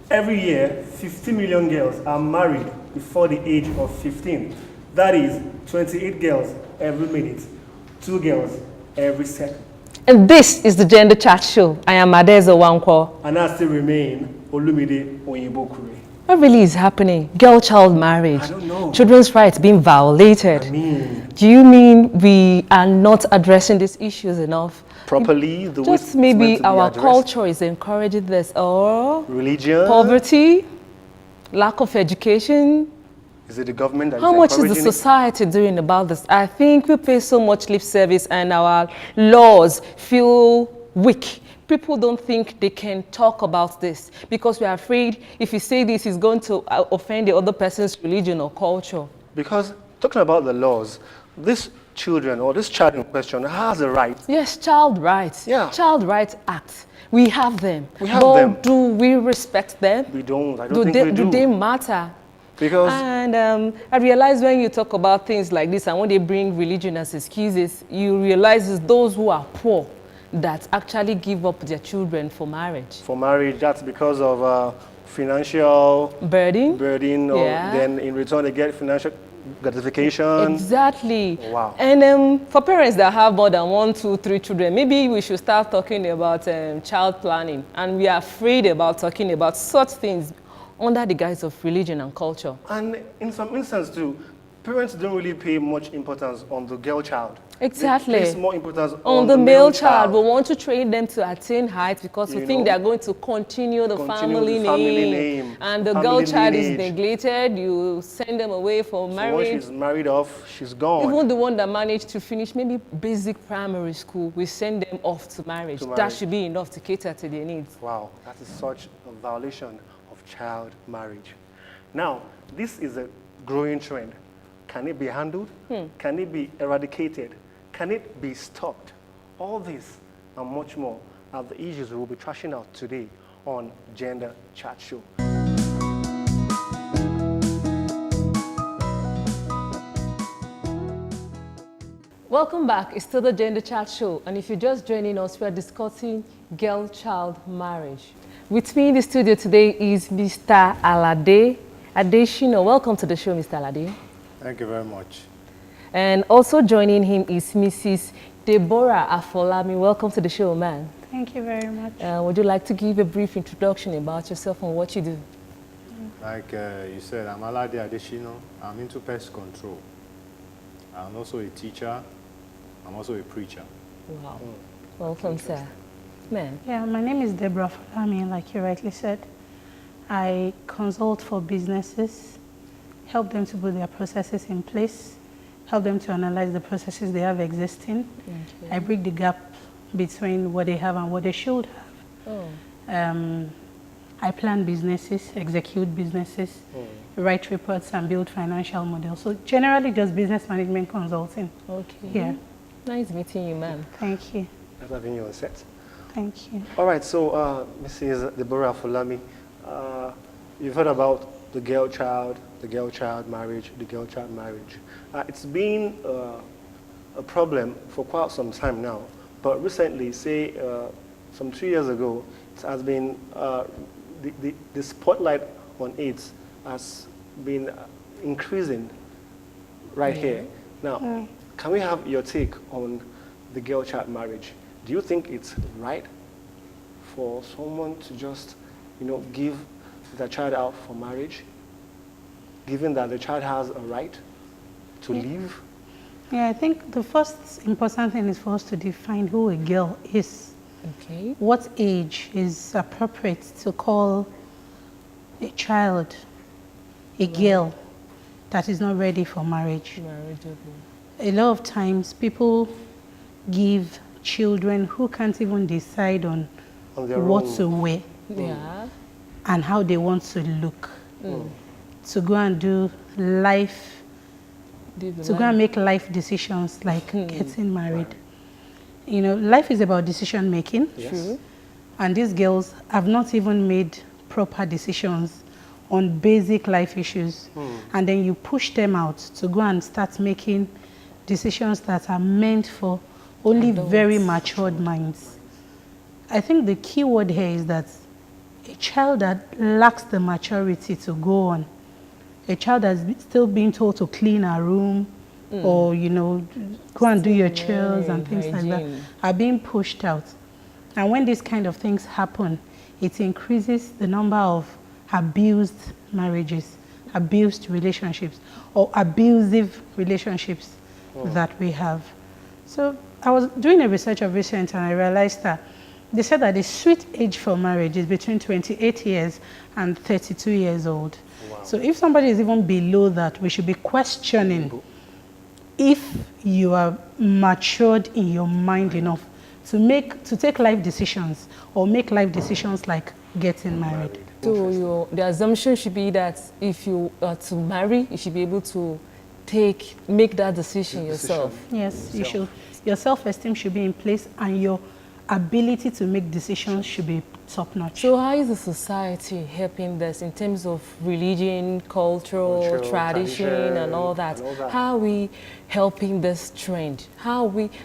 Every year, 50 million girls are married before the age of 15. That is 28 girls every minute, 2 girls every second. And this is the Gender Chat Show. I am Adeze Wankwo. And I still remain Olumide Oyinbokure. What really is happening? Girl-child marriage. I don't know. Children's rights being violated. I mean, do you mean we are not addressing these issues enough? Properly, the way just maybe our addressed. Culture is encouraging this, or religion, poverty, lack of education. Is it the government that How much is the society doing about this? I think we pay so much lip service and our laws feel weak. People don't think they can talk about this because we are afraid if you say this, it's going to offend the other person's religion or culture. Because talking about the laws, this children or this child in question has a right. Yes, child rights. Yeah. Child Rights Act. We have them. We have them. Do we respect them? We don't. I don't think we do. Do they matter? Because I realize when you talk about things like this and when they bring religion as excuses, you realize it's those who are poor that actually give up their children for marriage. For marriage, that's because of financial burden, or then in return they get financial gratification. Exactly. Wow. And for parents that have more than 1, 2, 3 children, maybe we should start talking about child planning. And we are afraid about talking about such things under the guise of religion and culture. And in some instances too, parents don't really pay much importance on the girl child. Exactly. They place more importance on the male child. We want to train them to attain height because we think they are going to continue the family name. And the girl child is neglected. You send them away for marriage. So once she's married off, she's gone. Even the one that managed to finish maybe basic primary school, we send them off to marriage. That should be enough to cater to their needs. Wow, that is such a violation of child marriage. Now, this is a growing trend. Can it be handled? Can it be eradicated? Can it be stopped? All this and much more are the issues we will be trashing out today on Gender Chat Show. Welcome back. It's still the Gender Chat Show, and if you're just joining us, we are discussing girl-child marriage. With me in the studio today is Mr. Alade Adeshino. Welcome to the show, Mr. Alade. Thank you very much. And also joining him is Mrs. Deborah Afolami. Welcome to the show, ma'am. Thank you very much. Would you like to give a brief introduction about yourself and what you do? Like you said, I'm Alade Adeshino. I'm into pest control. I'm also a teacher. I'm also a preacher. Wow. Welcome, sir. Ma'am. Yeah, my name is Deborah Afolami, like you rightly said. I consult for businesses, help them to put their processes in place, help them to analyze the processes they have existing. Okay. I bridge the gap between what they have and what they should have. Oh. I plan businesses, execute businesses, write reports and build financial models. So generally just business management consulting. Okay. Yeah. Nice meeting you, ma'am. Thank you. Nice having you on set. Thank you. All right, so Mrs. Deborah Afolami, you've heard about the girl-child marriage, it's been a problem for quite some time now, but recently, say some 2 years ago, it has been, the spotlight on it has been increasing right here. Now, can we have your take on the girl-child marriage? Do you think it's right for someone to just, give their child out for marriage, given that the child has a right to live? Yeah, I think the first important thing is for us to define who a girl is. Okay. What age is appropriate to call a child a girl that is not ready for marriage? A lot of times people give children who can't even decide on what to wear and how they want to look to go and do life, to go and make life decisions like getting married. Life is about decision making. Yes. And these girls have not even made proper decisions on basic life issues. And then you push them out to go and start making decisions that are meant for only very matured minds. I think the key word here is that a child that lacks the maturity to go on, a child that's still being told to clean her room, or, you know, go and do your chores and things like that, are being pushed out. And when these kind of things happen, it increases the number of abused marriages, abused relationships, or abusive relationships that we have. So I was doing a research of recent, and I realized that they said that the sweet age for marriage is between 28 years and 32 years old. Wow. So if somebody is even below that, we should be questioning if you are matured in your mind enough to take life decisions, or make life decisions like getting married. So the assumption should be that if you are to marry, you should be able to make that decision yourself. Yes, you should. Your self-esteem should be in place, and your ability to make decisions should be top-notch. So how is the society helping this in terms of religion, cultural tradition, and all that? How are we helping this trend?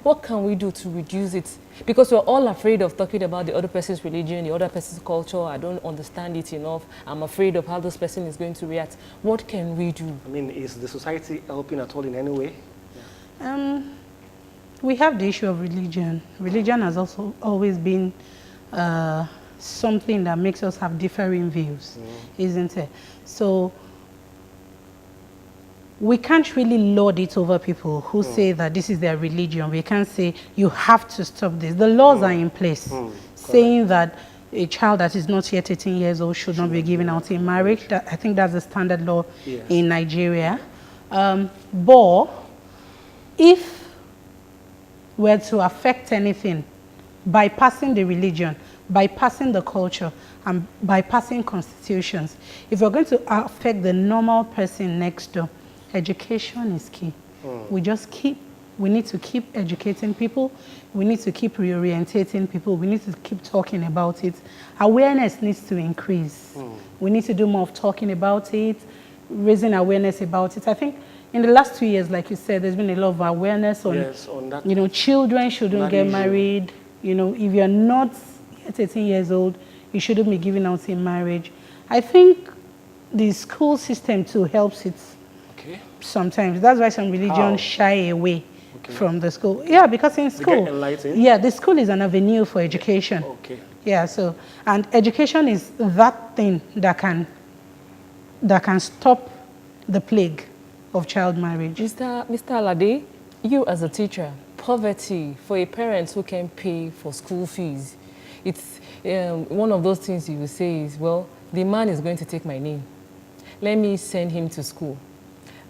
What can we do to reduce it? Because we're all afraid of talking about the other person's religion, the other person's culture. I don't understand it enough. I'm afraid of how this person is going to react. What can we do? I mean, is the society helping at all in any way? We have the issue of religion. Religion has also always been something that makes us have differing views, isn't it? So we can't really lord it over people who say that this is their religion. We can't say you have to stop this. The laws are in place saying that a child that is not yet 18 years old should not be given out in marriage. I think that's the standard law in Nigeria. But if we're to affect anything, bypassing the religion, bypassing the culture, and bypassing constitutions, if we're going to affect the normal person next door, education is key. We need to keep educating people. We need to keep reorientating people. We need to keep talking about it. Awareness needs to increase. We need to do more of talking about it, raising awareness about it. I think in the last 2 years, like you said, there's been a lot of awareness on, on that. You know, children shouldn't get married. You know, if you're not yet 18 years old, you shouldn't be given out in marriage. I think the school system too helps it. Sometimes that's why some religions shy away from the school. Yeah, because in school, the school is an avenue for education. Yeah, so, and education is that thing that can stop the plague of child marriage. Mr. Alade, you as a teacher, poverty for a parent who can pay for school fees, it's one of those things you will say is, well, the man is going to take my name. Let me send him to school.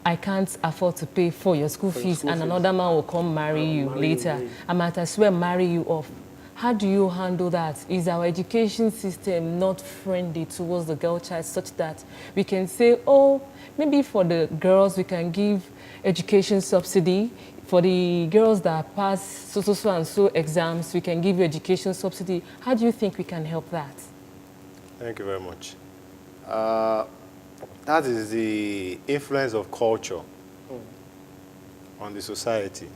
I can't afford to pay for your school fees, and another man will come marry you later. I might as well marry you off. How do you handle that? Is our education system not friendly towards the girl child such that we can say, oh, maybe for the girls we can give education subsidy. For the girls that pass so and so exams, we can give you education subsidy. How do you think we can help that? Thank you very much. That is the influence of culture on the society.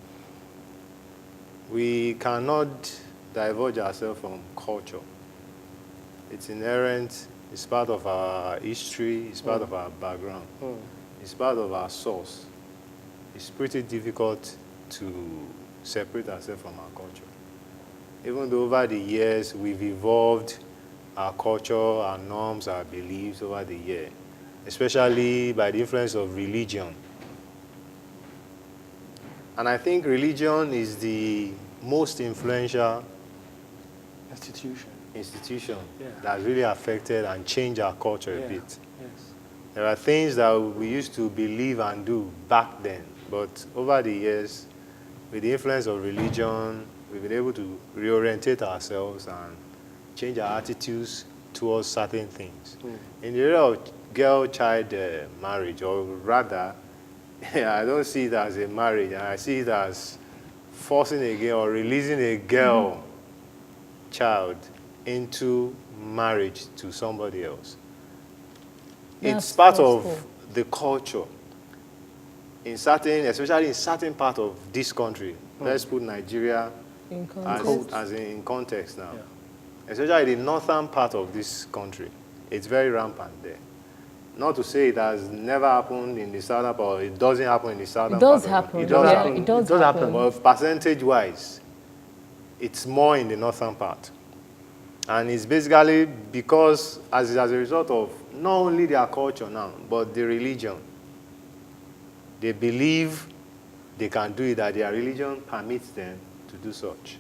We cannot divulge ourselves from culture. It's inherent, it's part of our history, it's part of our background, it's part of our source. It's pretty difficult to separate ourselves from our culture. Even though over the years we've evolved our culture, our norms, our beliefs over the year, especially by the influence of religion. And I think religion is the most influential institution that really affected and changed our culture a bit. There are things that we used to believe and do back then, but over the years, with the influence of religion, we've been able to reorientate ourselves and change our attitudes towards certain things. In the area of girl-child marriage, or rather, I don't see it as a marriage, I see it as forcing a girl or releasing a girl child into marriage to somebody else. It's part of the culture. In certain, especially in certain part of this country, let's put Nigeria in context now. especially the northern part of this country. It's very rampant there. Not to say it has never happened in the southern part, it doesn't happen in the southern It does part. happen. It does Yeah, happen. it does happen. happen. But percentage-wise, it's more in the northern part. And it's basically because, as a result of not only their culture now, but the religion. They believe they can do it, that their religion permits them to do such.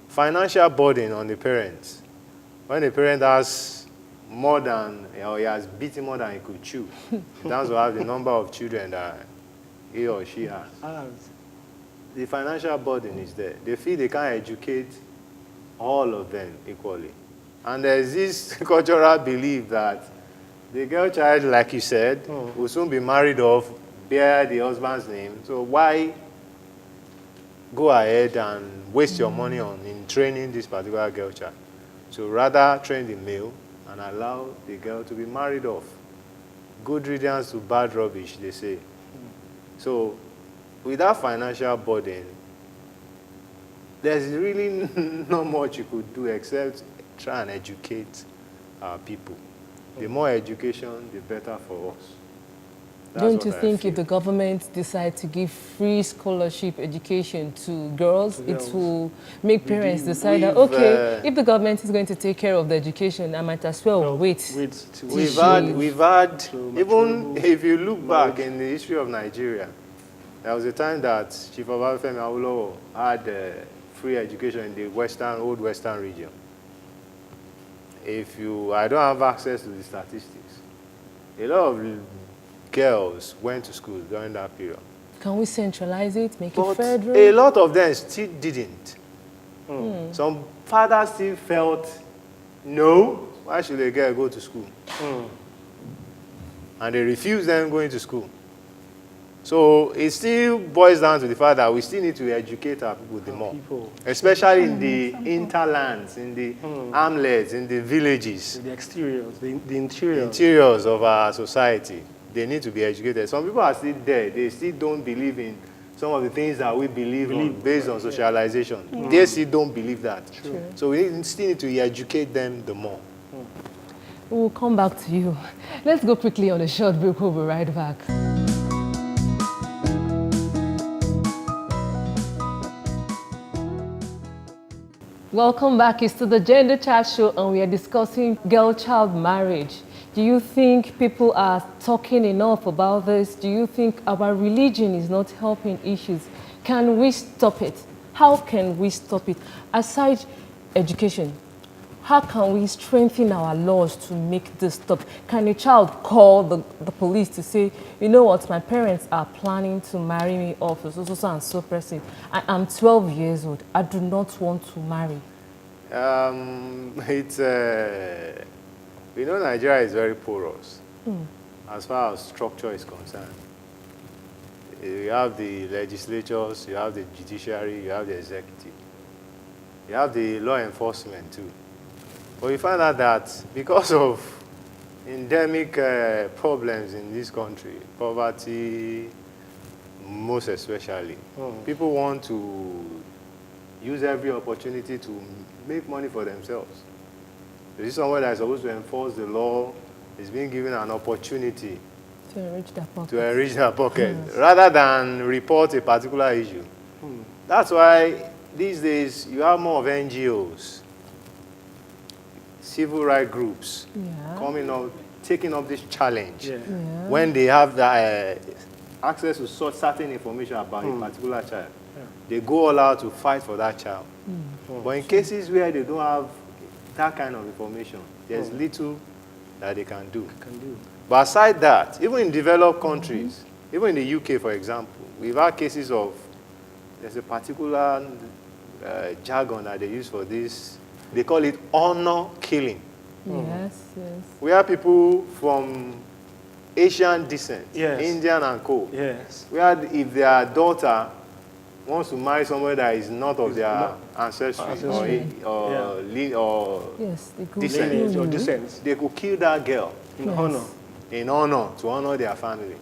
Financial burden on the parents. When the parent has more than, or he has beaten more than he could chew, in terms of the number of children that he or she has, the financial burden is there. They feel they can't educate all of them equally. And there's this cultural belief that the girl child, like you said, will soon be married off, bear the husband's name. So why go ahead and waste your money in training this particular girl child? So rather train the male and allow the girl to be married off. Good riddance to bad rubbish, they say. So without financial burden, there's really not much you could do except try and educate our people. The more education, the better for us. That's Don't what you I think feel. if the government decide to give free scholarship education to girls, it will make parents decide that, We've, okay, if the government is going to take care of the education, I might as well wait. We've had, even if you look back in the history of Nigeria, there was a time that Chief Obafemi Awolowo had free education in the old western region. I don't have access to the statistics. A lot of girls went to school during that period. Can we centralize it, make it But federal? a lot of them still didn't. Some fathers still felt, no, why should a girl go to school? And they refused them going to school. So it still boils down to the fact that we still need to educate our people the more. Especially in the interlands, in the hamlets, in the villages. The exteriors, the interiors. Interiors of our society. They need to be educated. Some people are still there. They still don't believe in some of the things that we believe on based on socialization. They still don't believe that. So we still need to educate them the more. We'll come back to you. Let's go quickly on a short break. We'll be right back. Welcome back. It's to the Gender Chat Show, and we are discussing girl-child marriage. Do you think people are talking enough about this? Do you think our religion is not helping issues? Can we stop it? How can we stop it? Aside education, how can we strengthen our laws to make this stop? Can a child call the police to say, you know what, my parents are planning to marry me off, so and so person. I'm 12 years old. I do not want to marry. We know Nigeria is very porous as far as structure is concerned. You have the legislatures, you have the judiciary, you have the executive. You have the law enforcement too. But you find out that because of endemic problems in this country, poverty most especially, people want to use every opportunity to make money for themselves. This is someone that is supposed to enforce the law is being given an opportunity to enrich their pocket, rather than report a particular issue. That's why these days you have more of NGOs, civil rights groups coming up, taking up this challenge when they have the, access to such certain information about a particular child. They go all out to fight for that child. But in cases where they don't have that kind of information, there's little that they can do. But aside that, even in developed countries, even in the UK, for example, we've had cases of, there's a particular jargon that they use for this. They call it honor killing. Yes, yes. We have people from Asian descent, Yes. Indian and co. Yes. Where if their daughter wants to marry somebody that is not of their ancestry or Yes, they go descent, Lineage or descent. they could kill that girl In honor. in honor, to honor their family.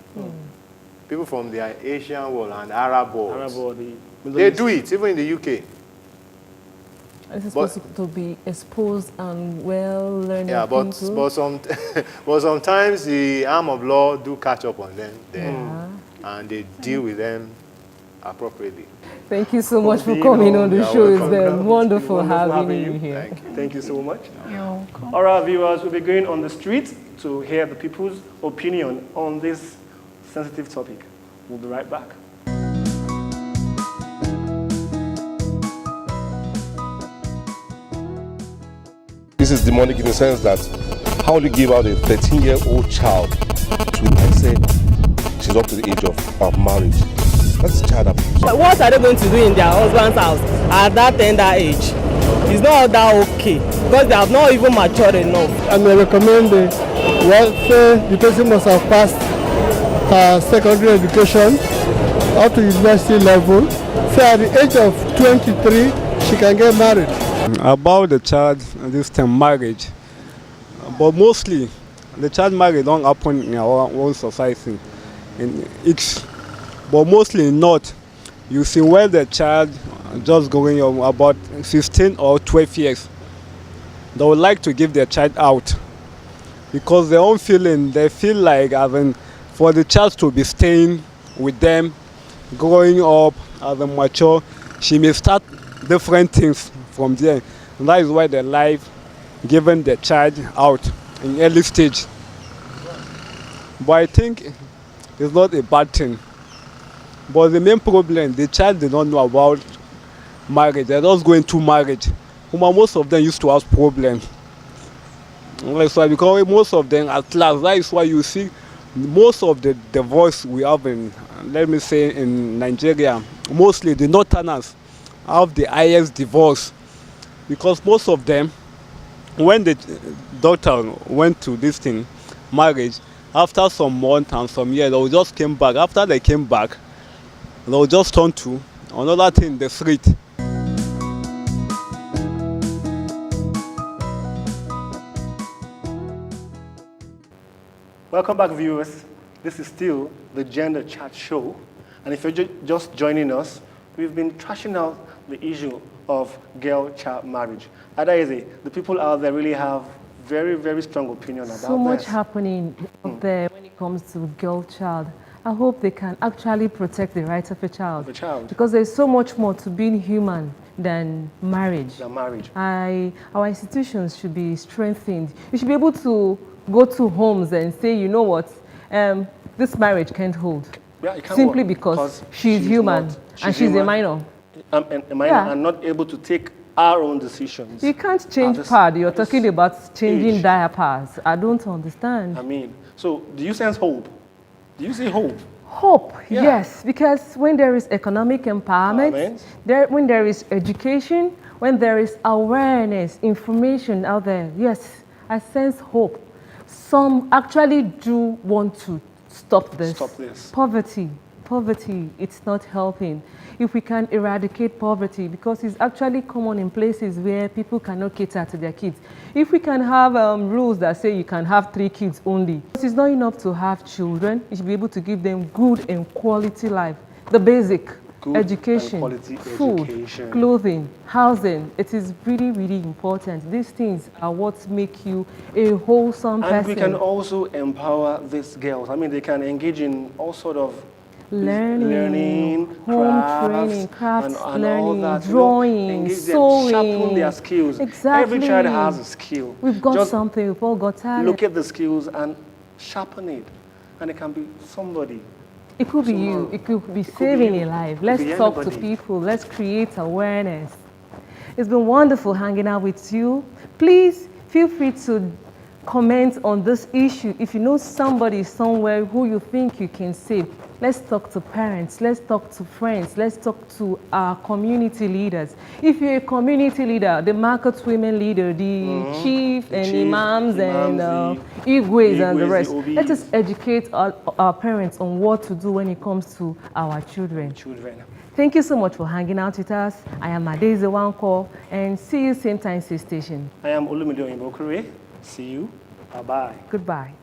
People from the Asian world and Arab world, Arab or the Middle they East. do it, even in the UK. This is supposed to be exposed and well-learned people. But sometimes the arm of law do catch up on them then, and they deal with them appropriately. Thank you so much for coming on the show. It's been wonderful having you here. Thank you so much. You're welcome. All right, viewers, we'll be going on the street to hear the people's opinion on this sensitive topic. We'll be right back. This is demonic in the sense that how will you give out a 13-year-old child to, I say, she's up to the age of marriage? That's child abuse. What are they going to do in their husband's house at that tender age? It's not that okay because they have not even matured enough. And I recommend the person must have passed her secondary education up to university level. So at the age of 23, she can get married. About the child, this time marriage, but mostly the child marriage don't happen in our own society. But mostly not. You see where the child just going about 15 or 12 years, they would like to give their child out because their own feeling, they feel like having for the child to be staying with them, growing up as a mature, she may start different things from there. And that is why they like giving the child out in early stage. But I think it's not a bad thing. But the main problem, the child did not know about marriage. They're just going to marriage. Most of them used to have problems. That's why, because most of them at last, that is why you see most of the divorce we have in, let me say, in Nigeria, mostly the Northerners have the highest divorce. Because most of them, when the daughter went to this thing, marriage, after some months and some years, they just came back. After they came back, they'll just turn to another thing, the street. Welcome back, viewers. This is still the Gender Chat Show. And if you're just joining us, we've been trashing out the issue of girl-child marriage. Adaeze, the people out there really have very, very strong opinion about So much this. happening out there when it comes to girl-child. I hope they can actually protect the rights of a child. The child. Because there's so much more to being human than marriage. The marriage. Our institutions should be strengthened. You should be able to go to homes and say, you know what, this marriage can't hold. Yeah, it can't Simply work because she's human and she's a minor. A minor and not able to take our own decisions. You can't change pad. You're talking about changing diapers. I don't understand. I mean, so do you sense hope? Do you see hope? Hope, Yeah. yes, because when there is economic empowerment, when there is education, when there is awareness, information out there, yes, I sense hope. Some actually do want to stop this. Stop this. Poverty, it's not helping. If we can eradicate poverty, because it's actually common in places where people cannot cater to their kids. If we can have rules that say you can have 3 kids only, it's not enough to have children. You should be able to give them good and quality life. The basic, Good education, and quality food, education. clothing, housing. It is really, really important. These things are what make you a wholesome person. And we can also empower these girls. I mean, they can engage in all sort of learning, home training, crafts and learning, all that, drawing, engage sewing. them, sharpen their skills. Exactly. Every child has a skill. We've got Just something, we've all got talent. look at the skills and sharpen it. And it can be somebody. It could be tomorrow. you, it could be could saving be a you. life. It could Let's be talk to anybody. people, let's create awareness. It's been wonderful hanging out with you. Please feel free to comment on this issue. If you know somebody somewhere who you think you can save, let's talk to parents, let's talk to friends, let's talk to our community leaders. If you're a community leader, the market women leader, the chief and imams and igwes and the rest, let us educate our parents on what to do when it comes to our children. Thank you so much for hanging out with us. I am Adeze Wanko, and see you same time, same station. I am Olumide Oyinbo. See you. Bye-bye. Goodbye.